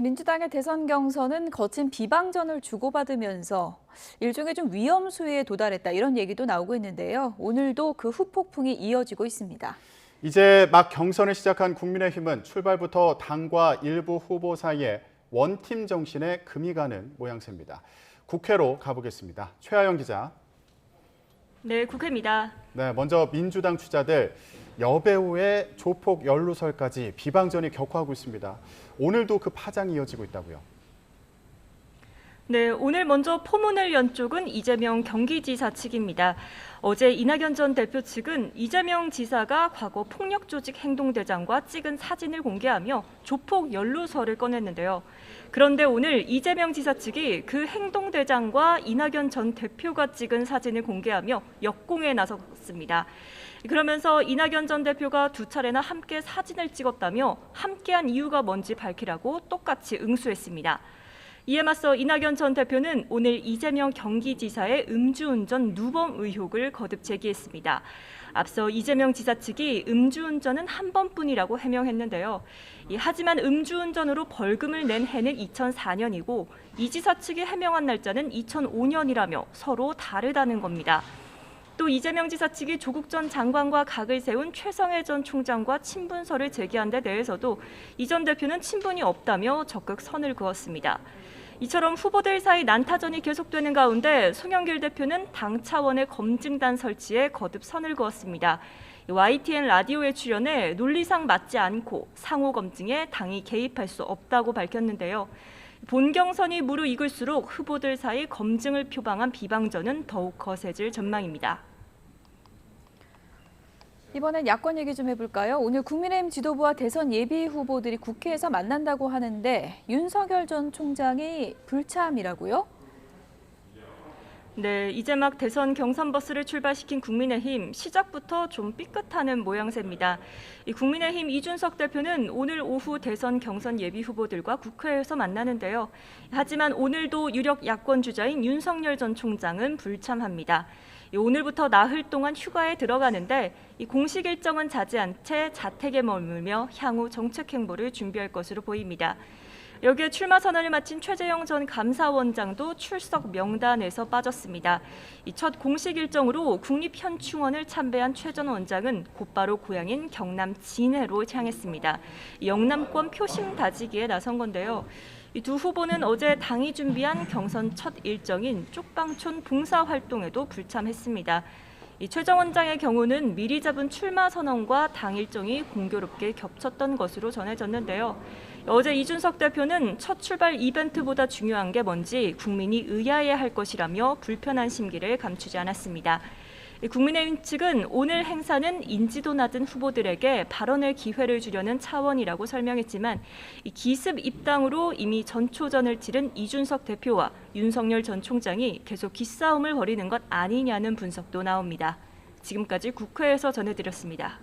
민주당의 대선 경선은 거친 비방전을 주고받으면서 일종의 좀 위험 수위에 도달했다 이런 얘기도 나오고 있는데요. 오늘도 그 후폭풍이 이어지고 있습니다. 이제 막 경선을 시작한 국민의힘은 출발부터 당과 일부 후보 사이에 원팀 정신에 금이 가는 모양새입니다. 국회로 가보겠습니다. 최하영 기자. 네, 국회입니다. 네, 먼저 민주당 주자들 여배우의 조폭 연루설까지 비방전이 격화하고 있습니다. 오늘도 그 파장이 이어지고 있다고요. 네, 오늘 먼저 포문을 연 쪽은 이재명 경기지사 측입니다. 어제 이낙연 전 대표 측은 이재명 지사가 과거 폭력조직 행동대장과 찍은 사진을 공개하며 조폭 연루설을 꺼냈는데요. 그런데 오늘 이재명 지사 측이 그 행동대장과 이낙연 전 대표가 찍은 사진을 공개하며 역공에 나섰습니다. 그러면서 이낙연 전 대표가 두 차례나 함께 사진을 찍었다며 함께한 이유가 뭔지 밝히라고 똑같이 응수했습니다. 이에 맞서 이낙연 전 대표는 오늘 이재명 경기지사의 음주운전 누범 의혹을 거듭 제기했습니다. 앞서 이재명 지사 측이 음주운전은 한 번뿐이라고 해명했는데요. 하지만 음주운전으로 벌금을 낸 해는 2004년이고 이 지사 측이 해명한 날짜는 2005년이라며 서로 다르다는 겁니다. 또 이재명 지사 측이 조국 전 장관과 각을 세운 최성해 전 총장과 친분설을 제기한 데 대해서도 이 전 대표는 친분이 없다며 적극 선을 그었습니다. 이처럼 후보들 사이 난타전이 계속되는 가운데 송영길 대표는 당 차원의 검증단 설치에 거듭 선을 그었습니다. YTN 라디오에 출연해 논리상 맞지 않고 상호 검증에 당이 개입할 수 없다고 밝혔는데요. 본 경선이 무르익을수록 후보들 사이 검증을 표방한 비방전은 더욱 거세질 전망입니다. 이번엔 야권 얘기 좀 해볼까요? 오늘 국민의힘 지도부와 대선 예비 후보들이 국회에서 만난다고 하는데 윤석열 전 총장이 불참이라고요? 네, 이제 막 대선 경선 버스를 출발시킨 국민의힘 시작부터 좀 삐끗하는 모양새입니다. 국민의힘 이준석 대표는 오늘 오후 대선 경선 예비 후보들과 국회에서 만나는데요. 하지만 오늘도 유력 야권 주자인 윤석열 전 총장은 불참합니다. 오늘부터 나흘 동안 휴가에 들어가는데 공식 일정은 자지 않은 채 자택에 머물며 향후 정책 행보를 준비할 것으로 보입니다. 여기에 출마 선언을 마친 최재형 전 감사원장도 출석 명단에서 빠졌습니다. 첫 공식 일정으로 국립현충원을 참배한 최 전 원장은 곧바로 고향인 경남 진해로 향했습니다. 영남권 표심 다지기에 나선 건데요. 이 두 후보는 어제 당이 준비한 경선 첫 일정인 쪽방촌 봉사활동에도 불참했습니다. 최 전 원장의 경우는 미리 잡은 출마 선언과 당 일정이 공교롭게 겹쳤던 것으로 전해졌는데요. 어제 이준석 대표는 첫 출발 이벤트보다 중요한 게 뭔지 국민이 의아해할 것이라며 불편한 심기를 감추지 않았습니다. 국민의힘 측은 오늘 행사는 인지도 낮은 후보들에게 발언의 기회를 주려는 차원이라고 설명했지만 기습 입당으로 이미 전초전을 치른 이준석 대표와 윤석열 전 총장이 계속 기싸움을 벌이는 것 아니냐는 분석도 나옵니다. 지금까지 국회에서 전해드렸습니다.